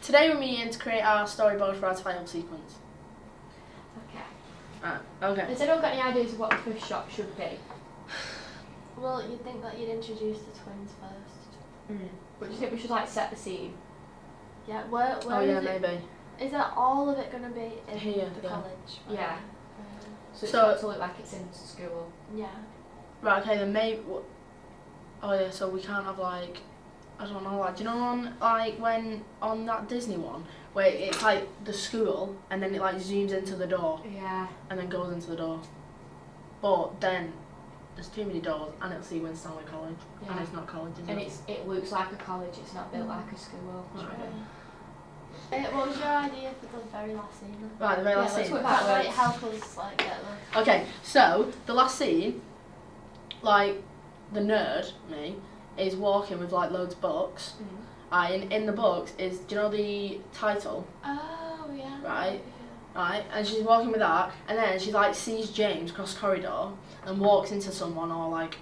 today we're meeting to create our storyboard for our title sequence. Okay. Okay. Has anyone got any ideas of what the first shot should be? Well, you'd think that you'd introduce the twins first. But do you think we should like set the scene? Yeah, where Oh yeah, is it? maybe. Is that all of it going to be in Here, the yeah. college? Yeah. So it's So- got to look like it's in school. Yeah. Right, okay, then maybe... Oh yeah, so we can't have like... I don't know, like, do you know on, like, when, on that Disney one, where it's like the school, and then it like zooms into the door, Yeah. and then goes into the door. But then, there's too many doors, and it'll see when Stanley College, and Yeah. it's not college, is And it? it looks like a college, it's not built like a school. Right. What was your idea for the very last scene? Right, the very last let's scene. work That might backwards. help us like get the... Okay, so, the last scene, like, the nerd, me, is walking with like loads of books. And in the books is, do you know the title? Oh yeah. Right. Yeah. Right, and she's walking with that, and then she like sees James cross the corridor and walks into someone or like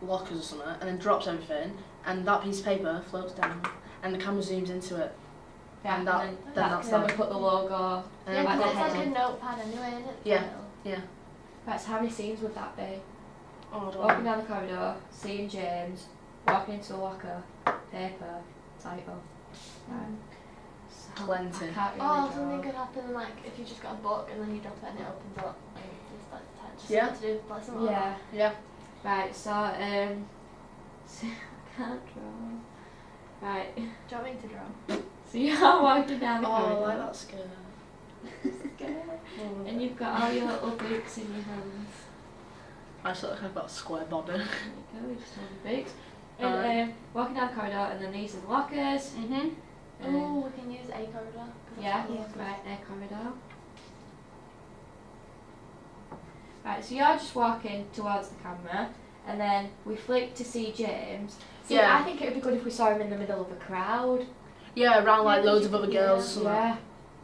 lockers or something, and then drops everything, and that piece of paper floats down, and the camera zooms into it. Yeah, And that- then that's then that. we put the logo. And Yeah, then like because the it's like a heading. notepad anyway, isn't it? Yeah. Title? yeah. Right, so how many scenes would that be? Oh, I don't Walking know. down the corridor, seeing James, walking into a locker, paper, title. Right. So, Plenty. I can't really Oh, draw. something could happen like if you just got a book and then you drop it and it opens up. Like, just like the text. Just Yeah. something to do with like something like Yeah. Yeah. Right, so so I can't draw. Right. that. Do you want me to draw? So you're walking down the Oh, I corridor. like that skirt. And you've got all your little books in your hands. I just look like I've got a square body. There you go, you just hold your books. And Alright. walking down the corridor, and then these are the lockers. Mhm. Oh, we can use a corridor. 'cause that's Yeah, what we right, their corridor. Right, so you're just walking towards the camera, and then we flick to see James. See, Yeah. I think it would be good if we saw him in the middle of a crowd. Yeah, around like Yeah, loads of other girls or something. Yeah.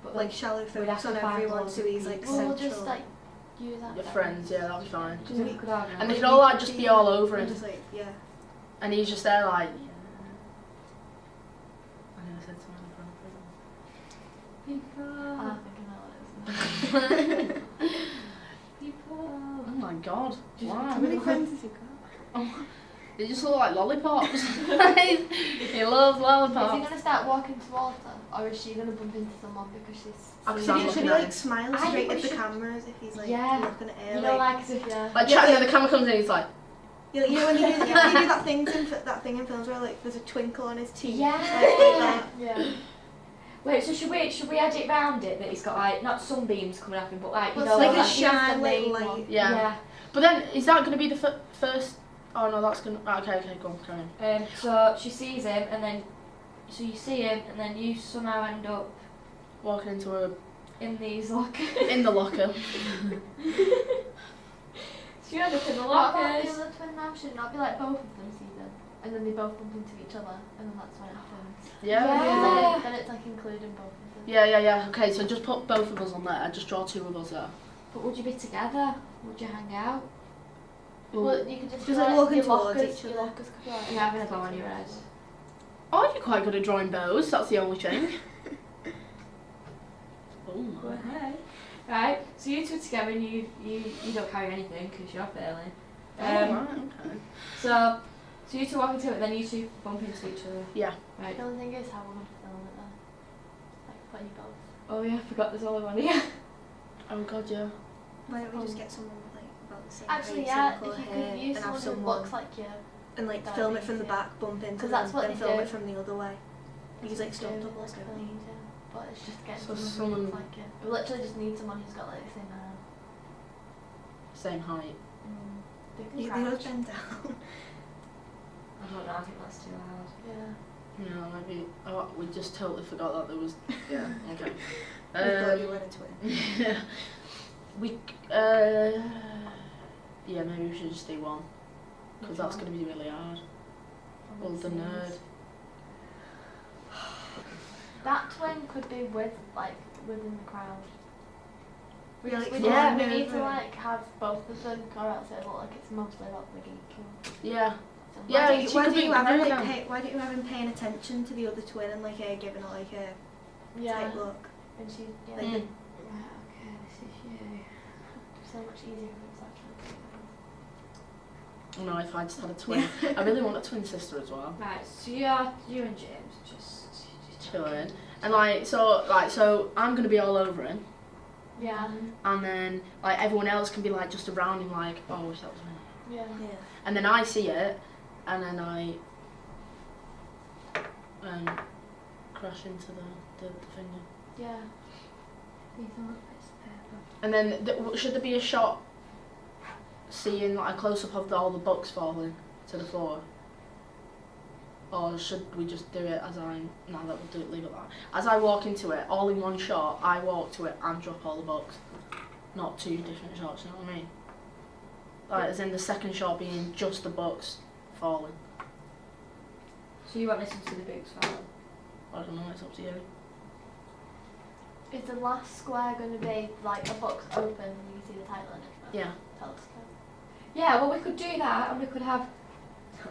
But Like shallow we'd have focus to on find everyone loads so of he's like people. We'll central. just like use that. Your then. friends, yeah, that'll be fine. do you think we could organise? And they could all like just be all over And him, just like, yeah. and he's just there like. I never said something I think I know what it is. People. Oh my god! Just- Wow. How many friends has he got? They just look like lollipops. He loves Is he lollipops. going to start walking towards her? Or is she going to bump into someone because she's... I'm Should sorry. he, looking should he at like him. smile I straight think at we the should- cameras if he's like Yeah. looking at her? You know, like as if you're... Like Yeah, chatting, like- and the camera comes in, he's like, you know when you do, that thing in films where like there's a twinkle on his teeth. Yeah. Like that. Yeah. Wait, so should we edit round it that he's got like not sunbeams coming off him, but like you Well, know Like a like shine, the like main light. one. yeah. But then, is that going to be the first? Oh no, that's going to. Okay, go on, carry on. So she sees him, and then so you see him, and then you somehow end up Walking into a. in these lockers. In the locker. So you end up in the What about the lockers. other twin now? Should it not be like both of them see them? And then they both bump into each other and then that's when it happens. Yeah. Yeah. Then it's like including both of them. Yeah. Okay, so just put both of us on there. Just draw two of us there. But would you be together? Would you hang out? Well, you could just Just be like walking your towards lockers, each your other. lockers could be like... Are you having a go on your head? Oh, you're quite good at drawing bows. That's the only thing. Oh Go my. ahead. Right, so you two are together and you don't carry anything because you're failing. Oh, right, okay. So you two walk into it, then you two bump into each other. Yeah. Right. The only thing is how we're going to film it though. Like put you both. Oh yeah, I forgot there's only one here. Oh god, yeah. Why don't we just get someone with like about the same Actually, height, yeah, same colour if you hair, could use and have someone who someone looks like you. and like that'd film be it from the easier. back, bump into 'Cause them, that's what then they film do. it from the other way. Use like stunt Do, doubles, like, don't we? clean, yeah. But it's just getting So someone who someone- looks like you. We literally just need someone who's got like the same hair. Same height. They can They crouch. both bend down. I don't know, I think that's too loud. Yeah. Yeah, maybe. Oh, we just totally forgot that there was. Yeah. Okay. We thought you were a twin. Yeah. We. Yeah, maybe we should just do one. Because that's going to be really hard. Well, the nerd. That twin could be with like within the crowd. We, Yeah, just, like, we, yeah. need, we need to over. like have both of them go out so it look like it's mostly about the geek. Yeah. So Yeah, Why she don't could you be have him very like young. why don't you have him paying attention to the other twin and like giving her like a type look. And she, yeah. Like Mm. Right, okay, this is you. So much easier if it was actually. No, if I just had a twin. I really want a twin sister as well. Right, so you and James just Chilling. And like so I'm gonna be all over him, Yeah. and then like everyone else can be like just around him, like, oh, I wish that was me. Yeah. Yeah. And then I see it, and then I crash into the finger. Yeah. These are bits of paper. And then should there be a shot seeing like a close up of all the books falling to the floor? Or should we just do it as leave it that. As I walk into it, all in one shot, I walk to it and drop all the books. Not two different shots, you know what I mean? Like, as in the second shot being just the books falling. So you won't listen to the books falling? I don't know, it's up to you. Is the last square going to be like a box open and you can see the title in it? Yeah. Telescope. Yeah, well we could do that and we could have... Oh,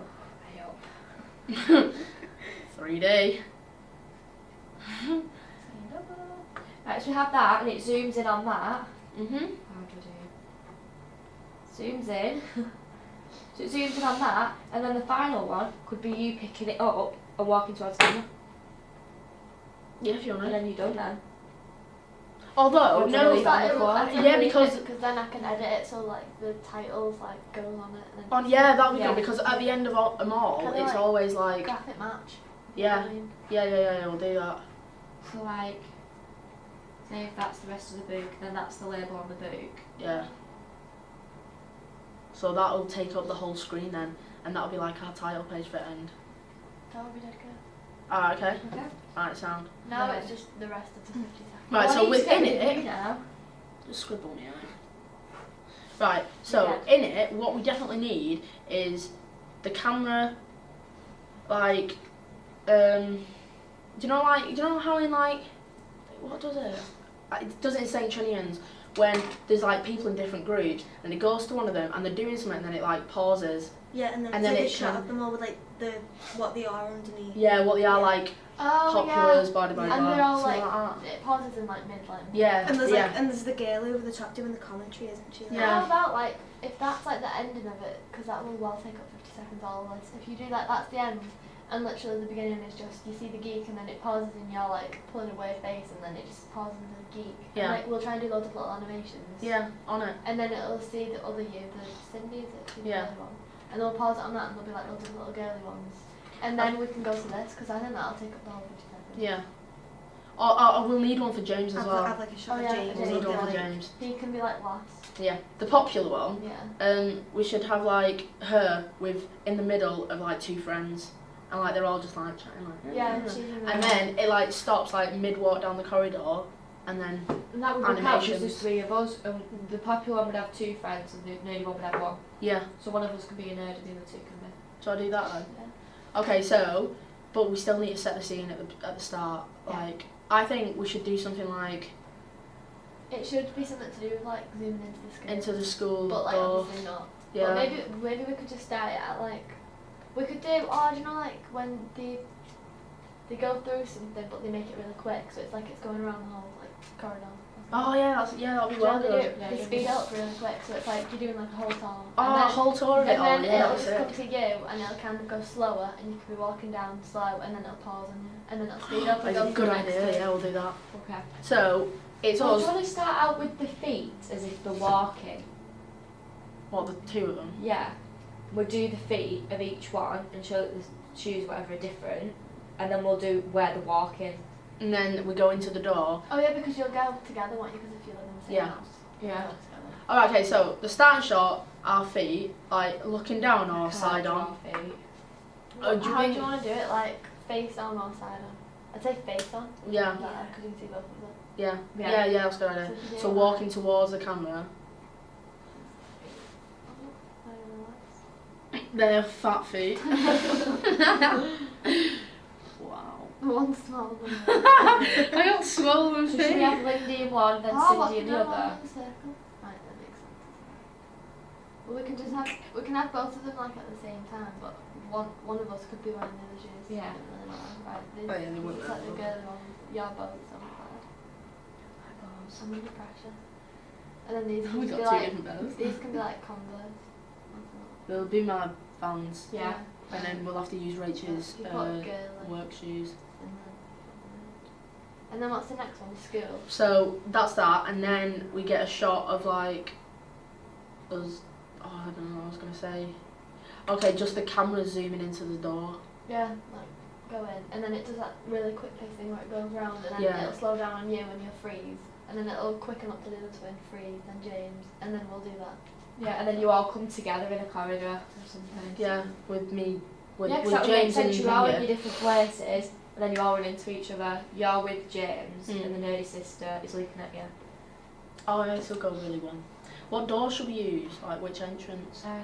hey up. 3D. Right, so we have that and it zooms in on that. Mhm. How do I do? Zooms in. So it zooms in on that, and then the final one could be you picking it up and walking towards the camera. Yeah, if you And want. then you're done then. Although, Or do you no, leave that on the floor? yeah, because then I can edit it so like the titles like goes on it. And then yeah, that would be Yeah. good because at the end of them all, Kinda it's like always like, graphic match. yeah, I mean, yeah, we'll do that. So like, say if that's the rest of the book, then that's the label on the book. Yeah. So that'll take up the whole screen then, and that'll be like our title page for end. that would be dead good. Alright, okay. Okay. Alright, sound. Now Right. it's just the rest of the 50 seconds. Right, Well, I so need to within get with you it, now. just scribble me out. Right, so Yeah. in it, what we definitely need is the camera, like, do you know how in like, what does it? It does it in St. Trinian's when there's like people in different groups and it goes to one of them and they're doing something and then it like pauses. Yeah, and then, And then take it a shot can- of them all with like what they are underneath. Yeah, what they are like, Oh populars, blah, blah, yeah. blah, And they're all something like, that. it pauses in like mid-line. Yeah, And there's yeah. like, and there's the girl over the top doing the commentary, isn't she? Like, Yeah. How about like, if that's like the ending of it, because that will well take up 50 seconds all of this. If you do that, that's the end. And literally the beginning is just, you see the geek and then it pauses in your like pulling away face and then it just pauses in the geek. Yeah. And like we'll try and do loads of little animations. Yeah, on it. And then it'll see the other you, the Cindy, is it? She's the Yeah. other one. And they'll pause it on that and there'll be like loads of little girly ones. And then we can go to this, because I think that'll take up the whole 50 seconds. Yeah. Or we'll need one for James as Have, well. have like a shot Oh, of yeah, James. We'll James, need one for yeah. James. He can be like last. Yeah. The popular one, Yeah. we should have like her with in the middle of like two friends. And like they're all just like chatting like Yeah, and she's in and then it like stops like mid walk down the corridor and then And that would work out because Animations. there's three of us, and the popular one would have two friends, and the nerdy one would have one. yeah. So one of us can be a nerd, and the other two can be. So I do that then? Yeah. Okay, so but we still need to set the scene at the start. Yeah. Like I think we should do something like It should be something to do with like zooming into the screen. into the school But like door. obviously not. Yeah. But maybe we could just start it at like, we could do, oh, do you know like when they go through something but they make it really quick, so it's like it's going around the whole like corridor. Oh yeah, that'll be Do you know well what they do? good. Yeah, They yeah. speed up really quick, so it's like you're doing like a whole tour. Oh, a whole tour of it. And then Oh yeah, it'll that's just come it. to you, and it'll kind of go slower, and you can be walking down slow, and then it'll pause on you, and then it'll speed up and That's go a to good the next idea. bit. Yeah, we'll do that. Okay. So it's So do you us. want to start out with the feet as if they're walking? What, the two of them? Yeah. We'll do the feet of each one and show that the shoes, whatever, are different, and then we'll do where they're walking. And then we go into the door. Oh yeah, because you'll go together, won't you? Because if you live in the same Yeah. house. Yeah. you'll go together. Alright, okay, so the starting shot, our feet, like looking down or side on. Feet. Oh, do you How do think- you want to do it? Like face on or side on? I'd say face on. Yeah, Because you can see both of them. yeah, Yeah. yeah, that's a good idea. So if you do So that- walking towards the camera. Oh, I don't know, They're fat feet. Wow. One smaller than I got swollen So should we have Lindy in one, then Oh, Cindy in the other? Circle. Right, that makes sense. Well, we can have both of them like at the same time, but we can one of us could be wearing the other shoes. Yeah. Right. Oh, yeah, they wouldn't It's like the know. girly ones. Your bows on fire. I'm under pressure. And then these We can got be two like different bows. these can be like Converse. They'll be my Vans, Yeah. and then we'll have to use Rachel's You've got girly. work shoes. And then what's the next one? School. So that's that, and then we get a shot of like us. Oh, I don't know what I was gonna say. Okay, just the camera zooming into the door. Yeah, like go in, and then it does that really quick pace thing where it goes round, and then Yeah. it'll slow down on you and you'll freeze, and then it'll quicken up to the other twin, freeze, and James, and then we'll do that. Yeah, and then you all come together in a corridor or something. Yeah, with me, with, Yeah, 'cause with that would make James and sense. You are in India. your different places, and then you all run into each other. You're with James, Mm. and the nerdy sister is looking at you. Oh, yeah, this will go really well. What door should we use? Like which entrance? I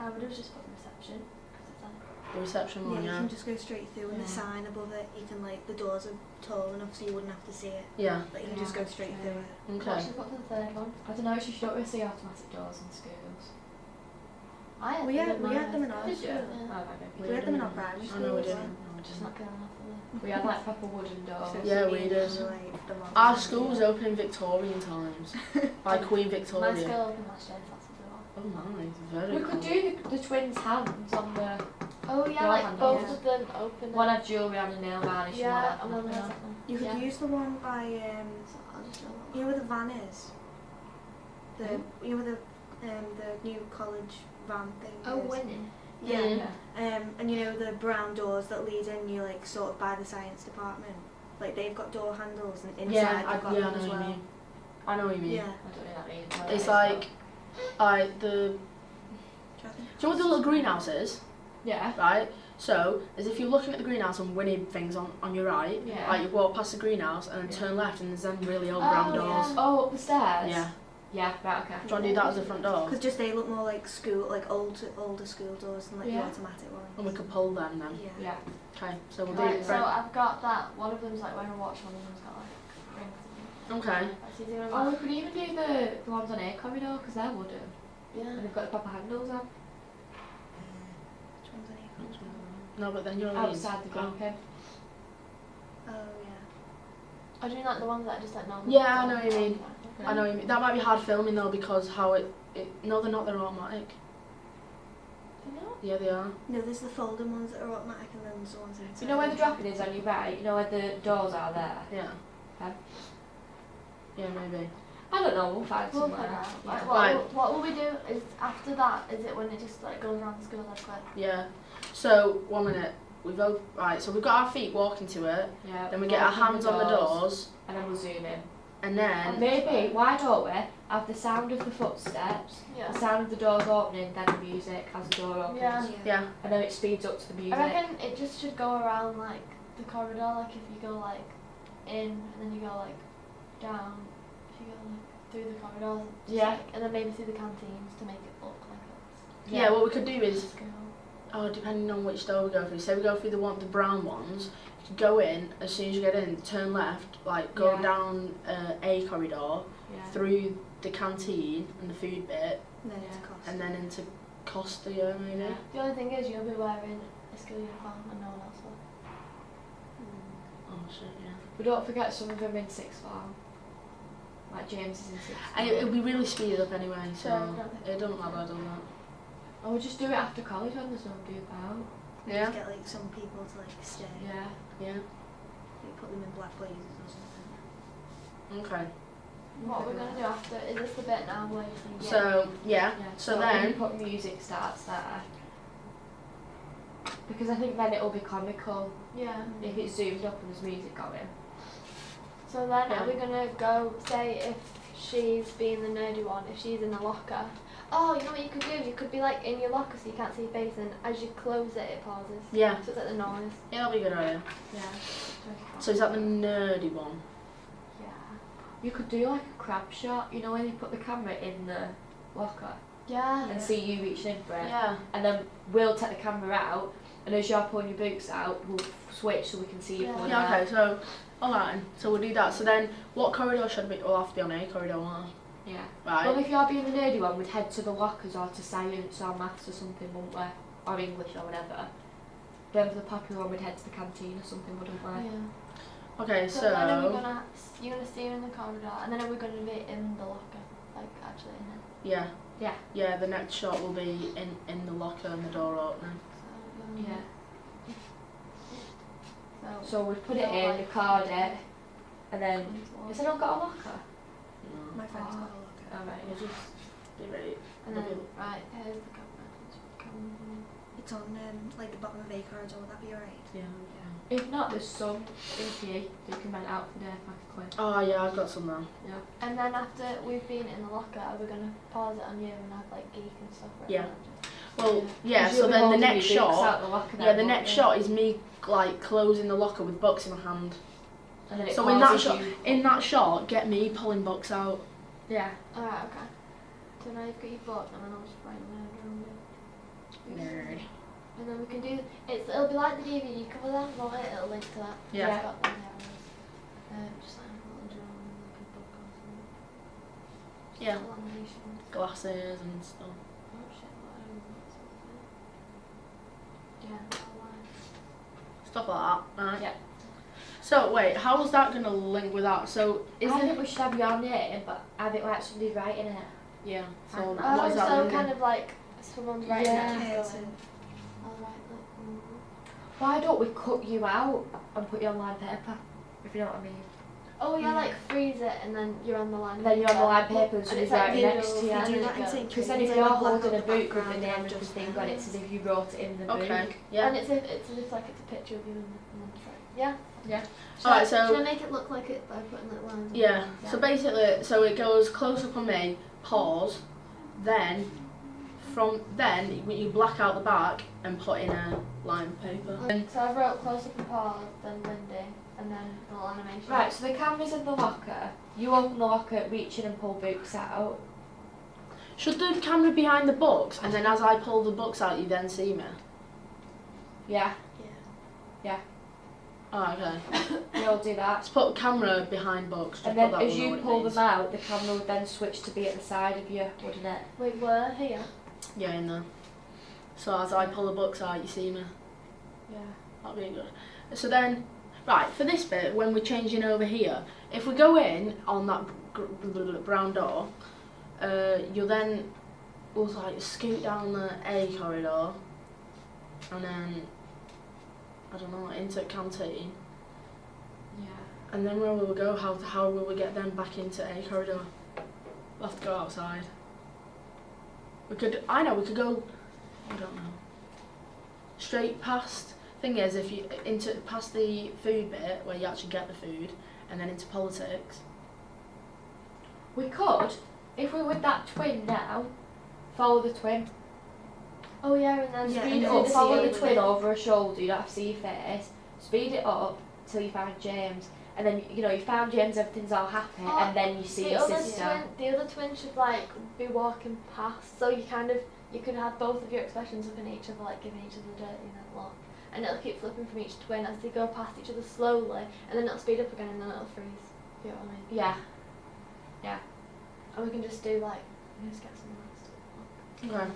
would have just put reception, because it's like, The reception Yeah, one, you yeah. can just go straight through, and Yeah. the sign above it, you can like the doors are tall enough so you wouldn't have to see it. Yeah. Like you can Yeah, just go straight okay. through it. what Okay. should we put for the third one? I don't know, you don't really see automatic doors in schools. I had We them had in we my had them in our school, school. yeah. Oh, okay. We had them in our primary I school. know we as did. well. No, we Just didn't. not good enough for them. We had like proper wooden doors. So Yeah, you we need did. like, the long Our ones. school was open in Victorian times, by Queen My Victoria. school opened last year, so that's a good one. Oh my, very We could cool. do the twins' hands on the. Oh yeah, Door like handle, both yeah. of them open. One had jewellery on a nail varnish. yeah, and and one one had has nothing on. that one. You could Yeah. use the one by So I'll just show that you one. know where the van is. The you know where the new college van thing Oh, is. winning. Yeah. Yeah. And you know the brown doors that lead in, you like sort of by the science department. Like they've got door handles and inside Yeah, they've got yeah, I them know as what you well. mean. I know what you mean. Yeah. I don't know that means. It's like, the. Do you reckon? Do you know what the little greenhouse is? Yeah. Right? So, as if you're looking at the greenhouse and winning things on your right, Yeah. like you walk past the greenhouse and then Yeah. turn left and there's them really old Oh, brown yeah. doors. Oh, up the stairs. Yeah. Yeah. Right. Okay. Do you want to do that as a front door? Because just they look more like school, like older school doors than like Yeah. the automatic ones. And we could pull them then. Yeah. Yeah. Okay, so we'll Right, do so front. I've got that. One of them's like wearing a watch, one of them's got like rings. Okay. Right, so he's doing Oh, we that. could even do the ones on A corridor because they're wooden Yeah. and they've got the proper handles on Which one's an equal? No, but then you're outside the grouting. Oh yeah. I do like the ones that are just like normal. Yeah, I know what you mean. Okay. I know what you mean. That might be hard filming though because how it no, they're not, they're automatic. You know? Yeah, they are. No, there's the folding ones that are automatic and then there's the ones inside. You know where the dropping is on your right? You know where the doors are there? Yeah. Okay. Yeah, maybe. I don't know, we'll find We'll somewhere. figure out. Yeah. Like, Right. what will we do? Is after that? Is it when it just like goes around the school like quick? Yeah. So, 1 minute. Right, so we've got our feet walking to it, Yeah. then we get our open hands on the doors, and then we'll zoom in. and And then maybe, why don't we have the sound of the footsteps, Yeah. the sound of the doors opening, then the music as the door opens. Yeah. yeah, And then it speeds up to the music. I reckon it just should go around like the corridor. Like if you go like in and then you go like down. If you go like through the corridors. just, Yeah. like, and then maybe through the canteens to make it look like it's yeah. What we could do is, school. depending on which door we go through. Say we go through the brown ones. You could go in as soon as you get in, turn left, like go Yeah. down A corridor, Yeah. through the canteen and the food bit, And then Yeah. it's cost. and then into Costa, yeah, maybe. Yeah. The only thing is you'll be wearing a school uniform and no one else will. Oh shit, yeah. But don't forget some of them in sixth form. Like James is in sixth And form. it'll be really speeded up anyway, so Yeah, it doesn't matter, does it? Or we'll just do it after college when there's nobody about. Yeah. Just get like some people to like stay. Yeah. Yeah. Like, put them in black blazers or something. Okay. What we're gonna do after is this the bit now where you can get So yeah. Yeah. So when you then put music starts there. Because I think then it'll be comical yeah. if it's zoomed up and there's music going. So then Yeah. are we gonna go say if she's being the nerdy one, if she's in the locker? Oh, you know what you could do? You could be like in your locker so you can't see your face, and as you close it, it pauses. yeah. So it's like the noise. Yeah, that'll be a good idea. Yeah. So is that the nerdy one? Yeah. You could do like a crab shot, you know when you put the camera in the locker Yeah. and see you reaching in for it. Yeah. And then we'll take the camera out and as you're pulling your boots out, we'll switch so we can see you Yeah. pulling Yeah, it out. okay, so alright, so we'll do that. So then what corridor should we we'll have to be on A corridor, won't we? Yeah. Right. Well, if you're being the nerdy one, we'd head to the lockers or to science or maths or something, wouldn't we? or English or whatever. Then for the popular one, we'd head to the canteen or something, wouldn't we? Yeah. Okay, So when are we so gonna? You're gonna see her in the corridor, and then are we gonna be in the locker, like actually in it? yeah, Yeah. yeah. The next shot will be in the locker and the door opening. So, Yeah. So, So we'd put it Yeah, in, like- record it, and then. Has anyone got a locker? My friend's got a locker. Alright. We'll just be ready. And then, Maybe- right, here's the camera. It's on like the bottom of A corridor. Would that be alright? Yeah. If not, there's some in here that you can rent out for there if I could. Oh yeah, I've got some now. Yeah. And then after we've been in the locker, are we gonna pause it on you and have like geek and stuff? Right Yeah. now? Well, yeah. Because So you'll be then the holding next your books shot. out the locker Yeah, then, the won't next you? shot is me like closing the locker with books in my hand. And then it So in that pauses shot, you. in that shot, get me pulling books out. Yeah. Alright, okay. So now you've got your book, and then I'll just write them down. Nerd. And then we can do it'll be like the DVD cover then, won't it? It'll link to that. Yeah. It's got the arrows. Just like a little drawing, like a book or something. Just Yeah. a lamination. Glasses and stuff. Oh shit, what that's what yeah, Stuff like that. Right. Yeah. So wait, how is that gonna link with that? So is I it? think we should have your name, but have it like somebody writing it. Yeah. So Oh, what is that so linking? kind of like someone's writing Yeah. it. Okay, Just so going, I'll write like. Why don't we cut you out and put you on line paper? If you know what I mean. Oh yeah, like freeze it and then you're on the line. And then you're on the line paper and it's somebody's like writing next to doodles you. and do then that it in goes- sync. Because then if It's you're like black holding a on the book with the background name and of the just thing on it, it's as if you wrote it in the book. Okay. Yeah. And it's as if like it's a picture of you and then it's like, yeah. Yeah. Alright, so- should I make it look like it by putting little lines? on Yeah. it? So basically, so it goes close up on me, pause, then from then you black out the back and put in a line of paper. So I wrote close up and pause, then Lindy, and then the little animation. Right, so the camera's in the locker. You open the locker, reach in and pull books out. Should the camera be behind the books, and then as I pull the books out, you then see me? Yeah, Yeah. Oh, okay. we'll do that. Let's put camera behind books. Just And then put that as one you where it pull means. them out, the camera would then switch to be at the side of you, wouldn't it? Wait, where? Here? Yeah, in there. So as I pull the books out, you see me. Yeah. That'd be good. So then, right, for this bit, when we're changing over here, if we go in on that brown door, you'll then we'll like scoot down the A corridor, and then I don't know, into canteen, Yeah. and then where will we go? How will we get then back into A corridor? We'll have to go outside. We could go. I don't know. Straight past. Thing is, if you into past the food bit where you actually get the food, and then into politics. We could, if we're with that twin now, follow the twin. Oh yeah, and then Yeah, Speed and it then up, see follow the it. twin over her shoulder, you don't have to see your face. Speed it up till you find James. And then, you know, you found James, everything's all happy, Oh, and then you see the your other sister. twin, the other twin should like be walking past, so you could have both of your expressions looking at each other, like giving each other a dirty look, and it'll keep flipping from each twin as they go past each other slowly, and then it'll speed up again, and then it'll freeze. You know what I mean? Yeah. And we can just do like, just get some Okay.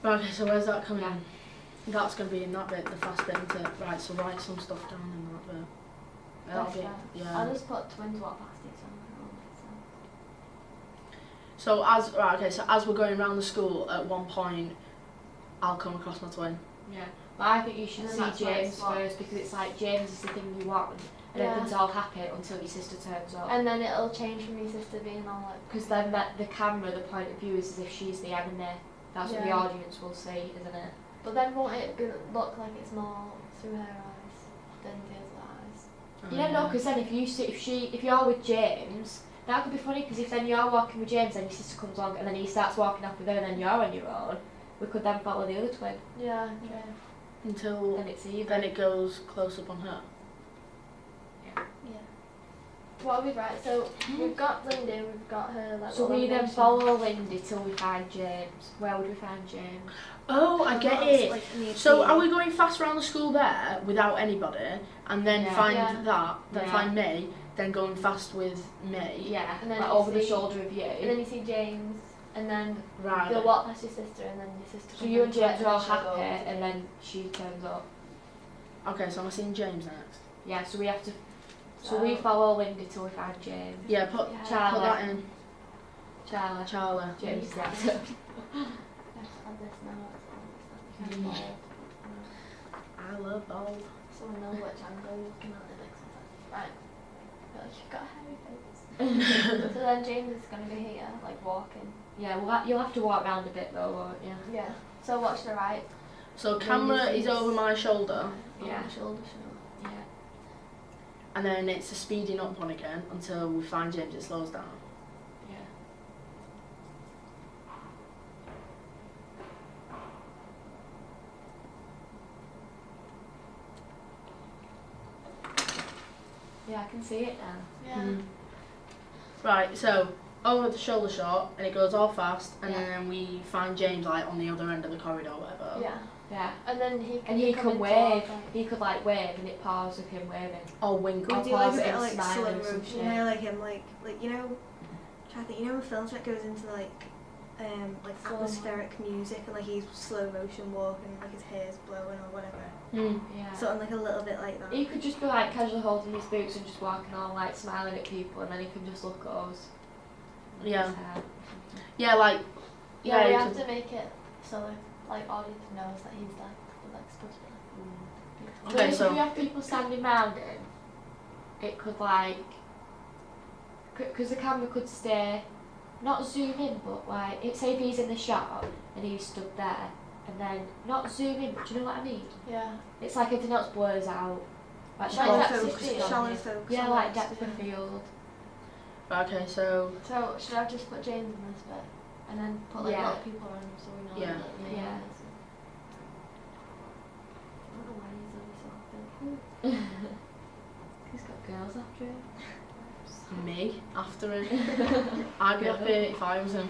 Right, okay, so where's that coming in? That's going to be in that bit, the fast bit, isn't it? Right, so write some stuff down in that bit. That'll be, I'll yeah. just put twins walk past each other. So as we're going around the school, at one point, I'll come across my twin. Yeah. But I think you should And then see that's where James it's what- first, because it's like James is the thing you want, and Yeah. everything's all happy until your sister turns up. And then it'll change from your sister being all like. Because then the camera, the point of view is as if she's the enemy. That's what the Yeah. audience will see, isn't it? But then won't it look like it's more through her eyes than the other eyes? Yeah, no, because then if you're with James, that could be funny, because if then you're walking with James and your sister comes along and then he starts walking off with her and then you're on your own, we could then follow the other twin. Yeah. Until Then it's even. then it goes close up on her. Yeah. What are we right? So we've got Lindy, we've got her like. So little we then animation. follow Lindy till we find James. Where would we find James? Oh, I get That's, it. like, near So to- are we going fast around the school there without anybody, and then Yeah. find Yeah. that, then Yeah. find me, then going fast with me? Yeah, And then like you over the see- shoulder of you. And then you see James. and then Right. you'll walk past your sister, and then your sister. So comes you and into it, James are all then she'll go happy, over to and then she turns up. Okay, so I'm seeing James next. Yeah, so we have to. So So- we follow Lindy till we find James. Yeah, put Yeah. Charlie. that in. Charlie. Charlie. James is next. Let's add this now. It's kind of bold. I love bold. So we know which angle you're looking at the next one. Right. I feel like you've got a hairy face. So then James is going to be here, like walking. Yeah, well, you'll have to walk round a bit though, won't you? Yeah. So watch the right. So camera is over my shoulder, Yeah. On the shoulder, shoulder. Yeah. and then it's a speeding up one again until we find James. It slows down. Yeah. Yeah, I can see it now. Yeah. Mhm. Right, so over the shoulder shot, and it goes all fast, and Yeah. then we find James like on the other end of the corridor, or whatever. Yeah. Yeah. And then he can. And he come can into wave. our- He could like wave, and it pauses with him waving. Or wink. I'll We do like a pause bit it of and like smile slow and some motion, shit. you know, like him, like you know, I think you know in films that goes into like Slow atmospheric music and like he's slow motion walking, like his hair's blowing or whatever. Mm. Yeah. Something like a little bit like that. He could just be like casually holding his boots and just walking on, like smiling at people, and then he can just look at us. Yeah. His hair. Yeah, like. Yeah, we you have could- to make it so like audience knows that he's like supposed to be. Okay, If so- you have people standing round him, it could like, because the camera could stay, not zoom in, but like, say if he's in the shot and he's stood there, and then not zoom in, but do you know what I mean? Yeah. It's like everything else blurs out. Like Like shallow depth of focus field. on Shallow him. focus. Yeah, on like it. depth of field. Okay, so So should I just put James in this bit and then put like Yeah. little people around him so we know Yeah. that the name Yeah. is? I don't know why he's always so happy. He's got girls after him. me after him. I'd be happy if I was him.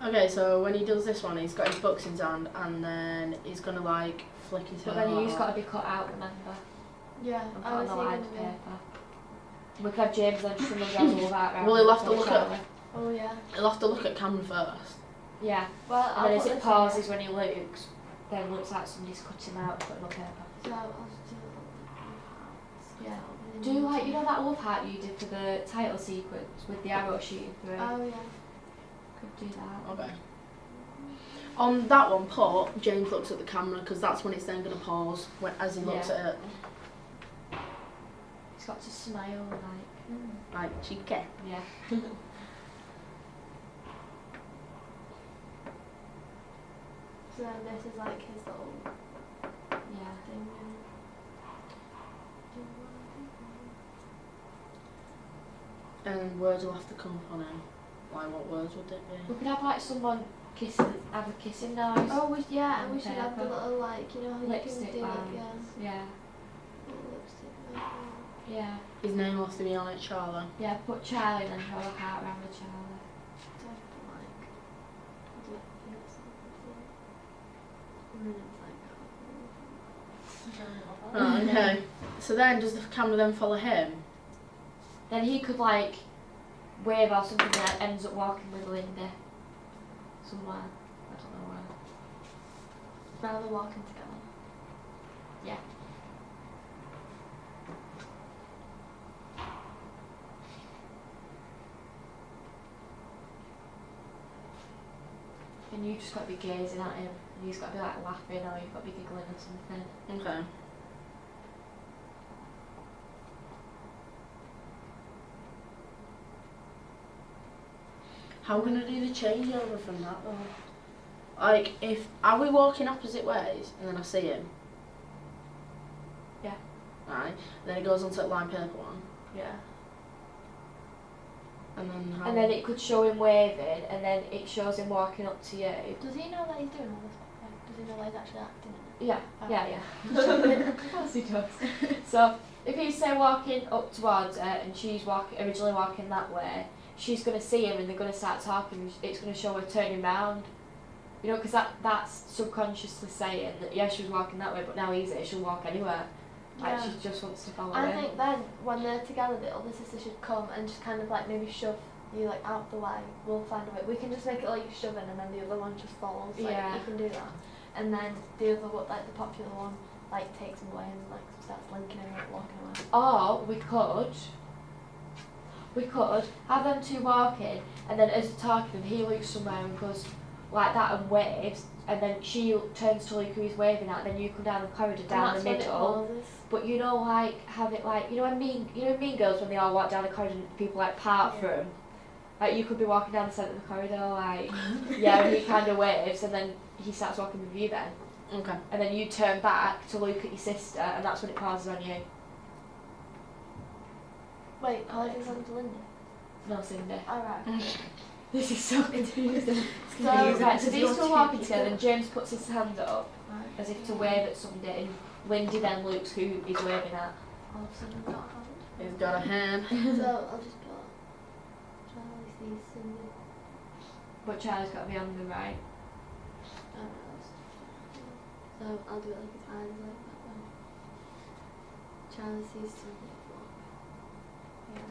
Okay, so when he does this one, he's got his books in his hand, and then he's gonna like flick his But hair. then he's out. got to be cut out, remember? Yeah, And put I on was the thinking lined of it. paper. We could have James then just run all that round. Well, he'll have to the look shower. Oh yeah. He'll have to look at camera first. Yeah. Well, And I'll then as put it this pauses when he looks, then it looks like somebody's cut him out and put him on paper. in here. So I'll just do Yeah. it. Do like, you know that love heart you did for the title sequence with the arrow shooting through? Oh yeah. Could do that. Okay. On that one, put James looks at the camera because that's when it's then gonna pause when, as he looks Yeah. at it. He's got to smile like, Like cheeky. yeah. So then this is like his little Yeah. thing. And words will have to come upon him. Like what words would it We be? could have like someone kissing, have a kissing noise. Oh yeah, and On we should have the paper. little like you know how you Lipstick can do lines. it, yeah. Yeah. Little lipstick like that. Yeah. His name will have to be on it, Charlie. Yeah, put Charlie and then draw a heart around the Charlie. So I put like lip or something. And then it's like Right, okay. So then, does the camera then follow him? Then he could like wave or something that ends up walking with Lindy somewhere. I don't know where. now they're walking together. Yeah. And you just got to be gazing at him. And he's got to be like laughing or you've got to be giggling or something. Okay. How are we gonna do the changeover from that though? Like, if are we walking opposite ways and then I see him? Yeah. Right. Then it goes on to that line paper one, Yeah. and then how? And then it could show him waving and then it shows him walking up to you. Does he know that he's doing all this? Like, does he know that he's actually acting in it? Yeah, Oh. yeah. Of course he does. So if he's say walking up towards her and she's originally walking that way, she's going to see him and they're going to start talking. It's going to show her turning round. You know, because that's subconsciously saying that yeah, she was walking that way, but now he's here, she'll walk anywhere. Like Yeah. she just wants to follow I him. think then when they're together, the older sister should come and just kind of like maybe shove you like out the way. We'll find a way. We can just make it like shoving, and then the other one just follows. Like, Yeah. you can do that. And then the other one, like the popular one, like takes him away and like starts linking him, like walking away. Or we could have them two walking, and then as they're talking, he looks somewhere and goes like that and waves, and then she turns to Luke who he's waving at, and then you come down the corridor down the middle. But you know, like have it like you know Mean Girls when they all walk down the corridor and people like part from. Like you could be walking down the centre of the corridor, like yeah, and he kind of waves, and then he starts walking with you then. Okay. And then you turn back to look at your sister, and that's when it pauses on you. Wait, apologies on to Linda. No, Cindy. Alright. This is so confusing. So, Right, so do you these two are want walking to- together, and James puts his hand up Right. as if to wave at somebody, and Lindy then looks who he's waving at. All of a sudden, got a hand. He's got a hand. So I'll just put Charlie sees Cindy. But Charlie's got to be on the right. So I'll do it like his eyes like that way. Charlie sees Cindy walk. Yeah.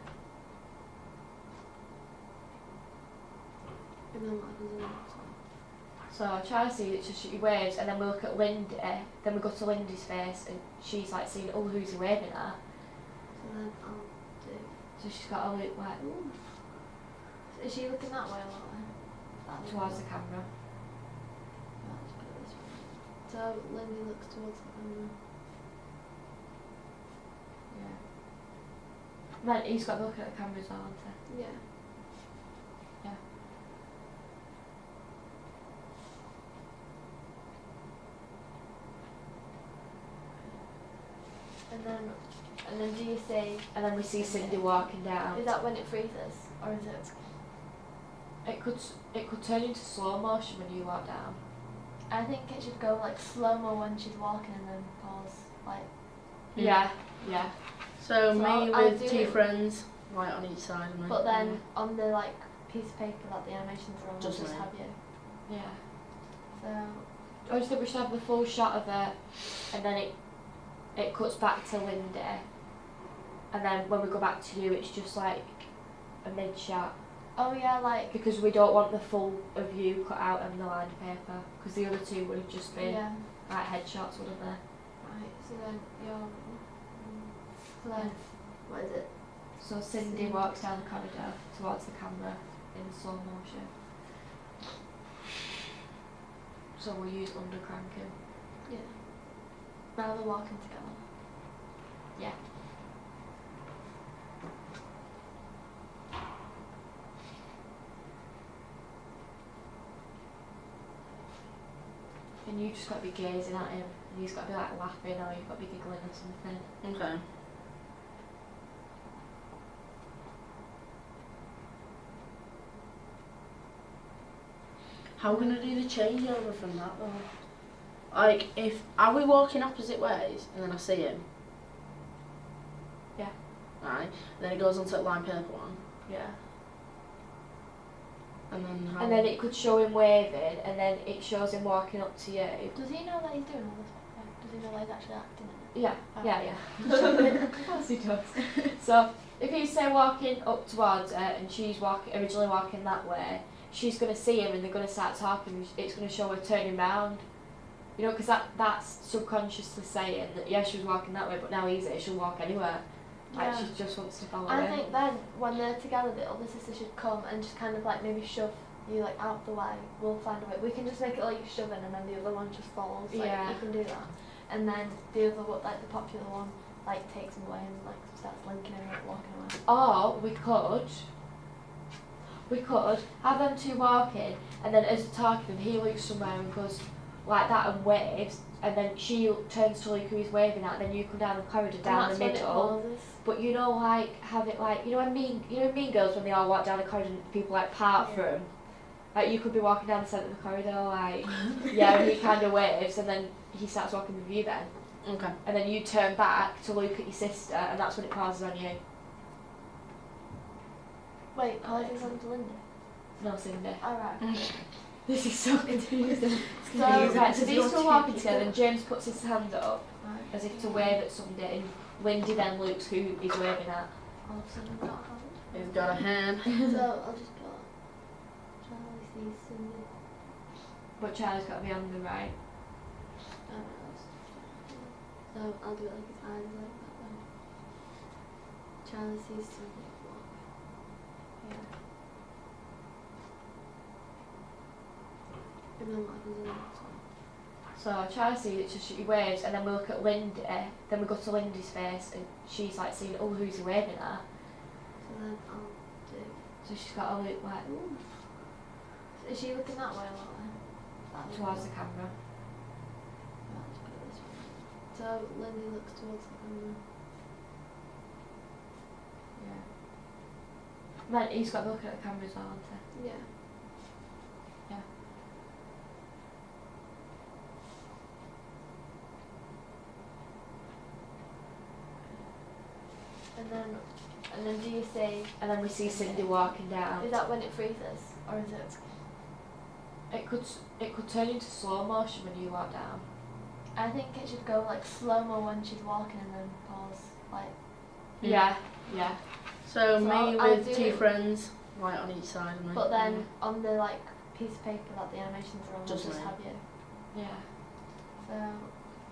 And then what happens in the next one? So Charlie sees it, so she waves, and then we look at Lindy, then we go to Lindy's face, and she's like seeing, oh, who's he waving at? So then I'll do. So she's got to look like, ooh, Is she looking that way or that way? That way. towards the camera. Right, let's put it this way. So Lindy looks towards the camera. Yeah. Right, he's got to look at the camera as well, hasn't he? Yeah. Yeah. And then do you say, And then we see Cindy walking down. is that when it freezes? Or is it? It could turn into slow motion when you walk down. I think it should go like slow-mo when she's walking and then pause, like. Yeah. So me I'll with do two it. friends, right on each side of me. But then on the like piece of paper that the animations are on, Just we'll just me. have you. Yeah. So I just think we should have the full shot of it, and then it cuts back to Lindy, and then when we go back to you, it's just like a mid shot, oh yeah, like because we don't want the full of you cut out on the lined paper, because the other two would have just been yeah. like headshots, wouldn't they? Right. So then you're. So then what is it? So Cindy walks down the corridor towards the camera in slow motion. So we'll use under cranking. Yeah. Now they're walking together. Yeah. And you just got to be gazing at him, and he's got to be like laughing, or you've got to be giggling or something. Okay. How are we gonna do the changeover from that though? Like, are we walking opposite ways and then I see him? Yeah. Right. And then it goes on to the line paper one. Yeah. And then how? And then it could show him waving, and then it shows him walking up to you. Does he know that he's doing all this? Yeah. Does he know that he's actually acting in it? Yeah, Oh. yeah. Of course he does. So if he's say walking up towards her and she's originally walking that way, she's going to see him and they're going to start talking. It's going to show her turning round. You know, because that's subconsciously saying that yeah, she was walking that way, but now he's here, she'll walk anywhere. Like Yeah. she just wants to follow I him. think then when they're together, the older sister should come and just kind of like maybe shove you like out the way. We'll find a way. We can just make it like shoving, and then the other one just follows. Like, Yeah. you can do that. And then the other one, like the popular one, like takes him away and like starts linking him, like walking away. Or we could have them two walking, and then as they're talking, he looks somewhere and goes like that and waves, and then she turns to Luke who he's waving at, and then you come down the corridor down and the that's middle. when it pauses. But you know, like have it like Mean Girls when they all walk down the corridor and people like part Yeah. from. Like you could be walking down the centre of the corridor, like yeah, and he kind of waves, and then he starts walking with you then, Okay. and then you turn back to look at your sister, and that's when it pauses on you. Wait, apologies on to Linda. No, Cindy. Alright. This is so confusing. So, Right, so Because these you're two are two walking people. together and James puts his hand up Right. as if to wave at somebody and Lindy then looks who he's waving at. All of a sudden, not a hand. He's got a hand. So I'll just put Charlie sees Cindy. But Charlie's got to be on the right. So I'll do it like his eyes like that then. Charlie sees Cindy walk. Yeah. And then what happens in the next one? So Charlie sees it, so she waves, and then we look at Lindy, then we go to Lindy's face, and she's like seeing, oh, who's he waving at? So then I'll do. So she's got to look like, ooh, Is she looking that way or that way? That way. towards the camera. Right, let's put it this way. So Lindy looks towards the camera. Yeah. Man, he's got to look at the camera as well, hasn't he? Yeah. Yeah. And then do you say, And then we see Cindy walking down. is that when it freezes? Or is it? It could turn into slow motion when you walk down. I think it should go like slow-mo when she's walking and then pause. Like, Yeah, yeah. So So me I'll with do two it. friends, right on each side of me. but then on the like piece of paper that the animations are on, Just we'll just me. have you. Yeah.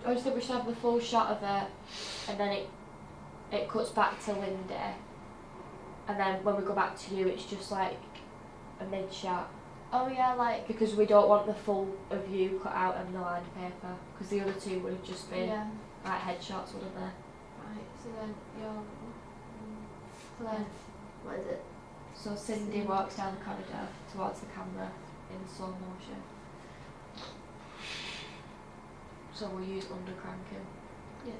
So, I just think we should have the full shot of it, and then it cuts back to Lindy, and then when we go back to you, it's just like a mid shot, oh yeah, like, because we don't want the full of you cut out on the lined paper, because the other two would have just been yeah. like headshots, wouldn't they? Right, so then you're, so then, what is it? So Cindy walks down the corridor towards the camera in slow motion. So we'll use under cranking. Yeah.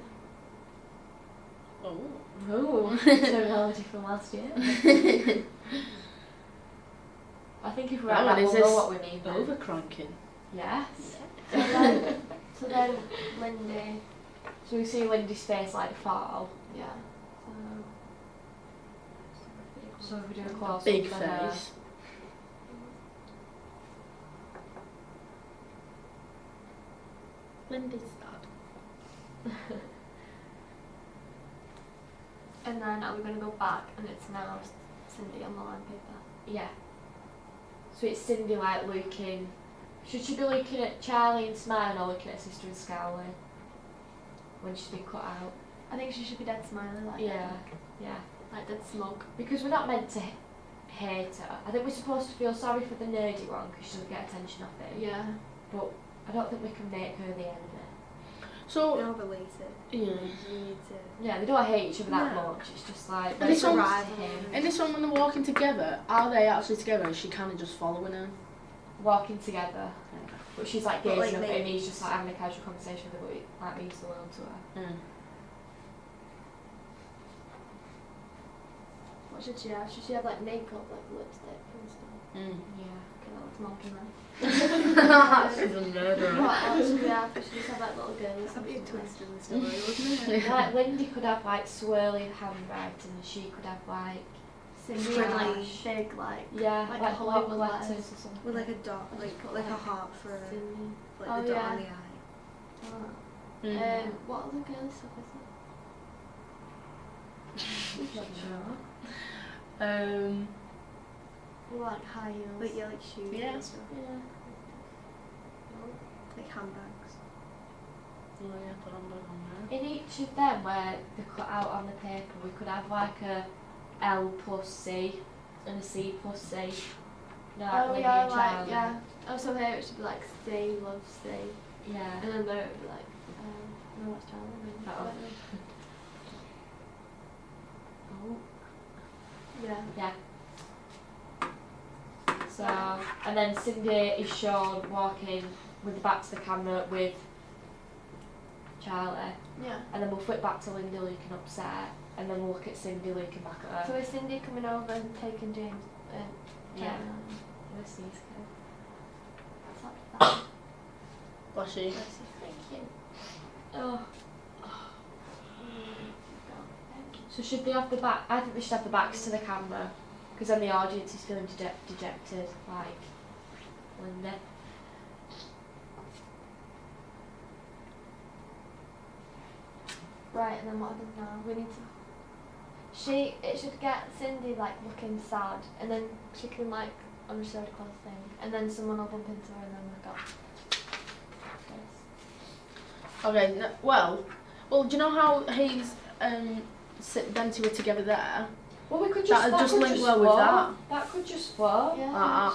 Oh. Oh, terminology from last year. I think if we're at Oh, that, and we'll is know this what we mean. then. Over cranking. Yes. So then Lindy, So we see Lindy's face like fall. yeah. So if we do a close Big up for her. face. Lindy's dad. And then are we going to go back and it's now Cindy on the line paper? Yeah. So it's Cindy like looking. Should she be looking at Charlie and smiling or looking at her sister and scowling? When she's been cut out. I think she should be dead smiling like Yeah. Yeah. like dead smug. Because we're not meant to hate her. I think we're supposed to feel sorry for the nerdy one because she doesn't get attention off it. Yeah. But I don't think we can make her the enemy. So Don't overlate it. yeah. You need to. Yeah, they don't hate each other that No. much. It's just like And this when it one- comes to him In this one, when they're walking together, are they actually together? Or is she kind of just following him? walking together, but she's like But, gazing like, up they- and he's just like having a casual conversation with her, but it like means the world to her. Mm. What should she have? Should she have like makeup, like lipstick and stuff? Mm. Yeah. Okay, that looks mocking then. She's a murderer. What else should we have? We should just have like little girls. That'd be a something twist in the story, wouldn't it? Like Lindy could have like swirly handwriting, and she could have like Cindy and Scribble. like big like yeah, Like like a block Hollywood letters letters. or something. With like a dot, like put like a heart for Cindy. like Oh, the dot yeah. on the eye. Oh. Mm. What other girly stuff is Not sure. Like high heels. Like yeah, like shoes Yeah. and stuff. Yeah. Like handbags. Oh yeah, put on both on In each of them where they're cut out on the paper, we could have like a L plus C and a C plus C. No, like Oh Lindy yeah, and like Charlie. yeah. Oh, so here it should be like stay, love, stay, Yeah. and then there it would be like no, that's Charlie. Uh-oh. Oh. Yeah. Yeah. So, and then Cindy is shown walking with the back to the camera with Charlie, Yeah. and then we'll flip back to Lindy looking upset, and then we'll look at Cindy looking back at So her. is Cindy coming over and taking James? Yeah. Charlie? Let's see, okay. That's Bless you. Thank you. Oh. So should they have the back? I think they should have the backs to the camera, because then the audience is feeling dejected, like Linda. Right, and then what happens now? We need to. It should get Cindy like looking sad, and then she can like understand the close thing, and then someone will bump into her, and then we've got this. Okay, well, do you know how he's them two were together there? Well, we could just That'd just link well flow. with that. That could just flow. Yeah.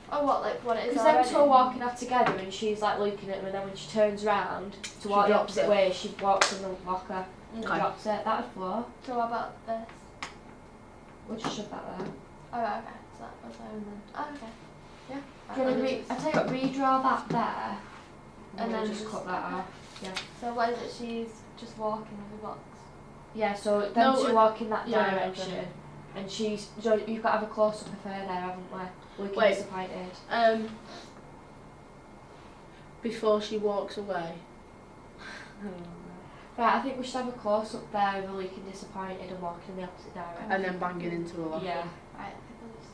Oh, what it is? Because them two are walking off together, and she's like looking at them, and then when she turns round to walk the drops opposite it. way, she walks in the locker and Okay. drops it. That'd flow. So what about this? We'll just shove that there. Oh, right, okay. So that was there and then. Oh, okay. Yeah. Do you want to I tell you what, redraw that there, And we'll then just cut that off. Yeah. So what is it? She's just walking with the box. Yeah. So them No, two walk in that yeah, direction, okay. and she's. So you've got to have a close up of her there, haven't we? Looking Wait. disappointed. Before she walks away. Right, I think we should have a close up there of her looking disappointed and walking in the opposite direction. And then banging into a locker. Yeah. Right. People just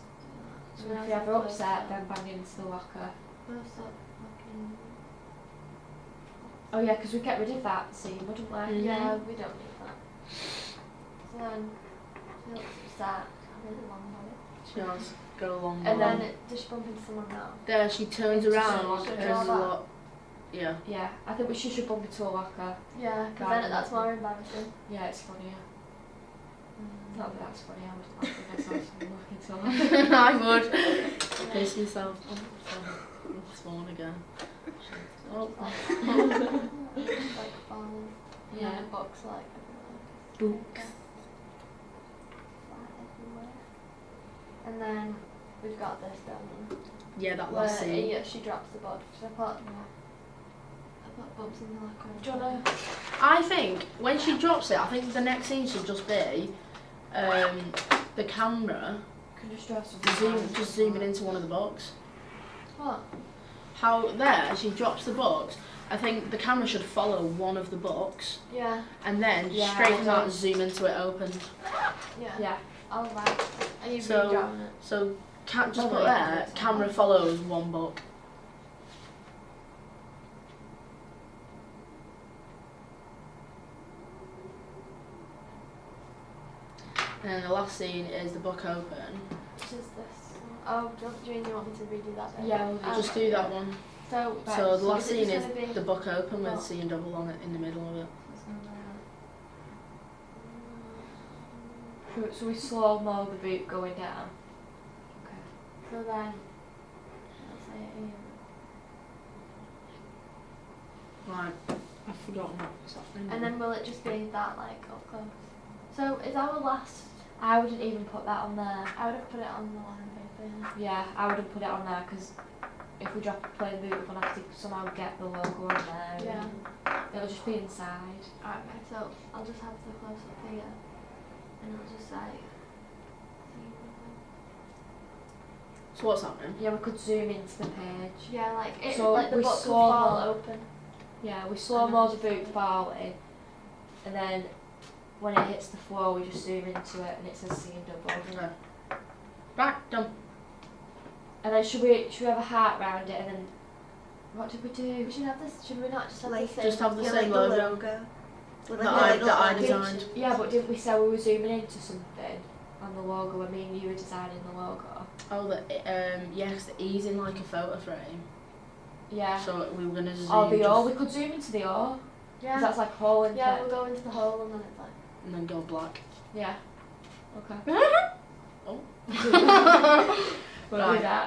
do that. So if you have her upset, then banging into the locker. Close up, looking. Oh yeah, because we'd get rid of that scene, wouldn't we? Mhm. Yeah, we don't need that. So then she looks upset. Really long body. She has got a long And one. then does she bump into someone now? There, she turns Into around someone, and should there's a draw that. lot. Yeah. Yeah, I think we should bump into a locker. Yeah, because Right. then that's more embarrassing. Yeah, it's funnier. Mm. Not that that's funny, I would laugh if I saw someone walking into a locker. I would. Piss yourself. It's on again. Oh. Like falling. Yeah. And the box like everywhere. Books. Flat everywhere. And then we've got this down Yeah, that where last scene. yeah, she drops the box. I put bumps in the locker. Do you wanna? I think when she drops it, I think the next scene should just be the camera Can just draw some. zooming into one of the books. What? How there she drops the books. I think the camera should follow one of the books Yeah. and then Yeah, straight from that okay. zoom into it open. Yeah. Yeah. I'll write. Are you So- redrawing it? So just No, put no, there. it's Camera fine. follows one book. And then the last scene is the book open. Which is this. Oh, do you want me to redo that then? Yeah, we'll do Just do that one. So, right, So the last is it scene just is gonna be- the book open with Oh. C and double on it in the middle of it. So we slow mo the boot going down. Okay. So then, let's say it here. Right, I've forgotten what's happening. And then will it just be that like up close? So is our last? I wouldn't even put that on there. I would have put it on the line paper. Yeah, I wouldn't put it on there because if we drop a plain boot, we're gonna have to somehow get the logo on there. Yeah. and It'll just be inside. Alright, okay. So I'll just have the close up here, and I'll just say. So what's happening? Yeah, we could zoom into the page. Yeah, like it, So like the we book could slow fall mo- open. Yeah, we slow mo the boot falling, and then when it hits the floor, we just zoom into it, and it says C and double. Okay. Right, done. And then should we have a heart round it, and then what did we do? We should have this. Should we not just have Like, the same? just have the Yeah, same like the logo. With That like I- the little that I animation. designed. Yeah, but didn't we say we were zooming into something on the logo when me and you were designing the logo? Oh, yeah, 'cause the E's in like a photo frame. Yeah. So we were gonna zoom. Or the O. just- We could zoom into the O. Yeah. 'Cause that's like hole in Yeah, it. we'll go into the hole and then it's like. and then go black. Yeah. Okay. Oh. We'll do Right. that.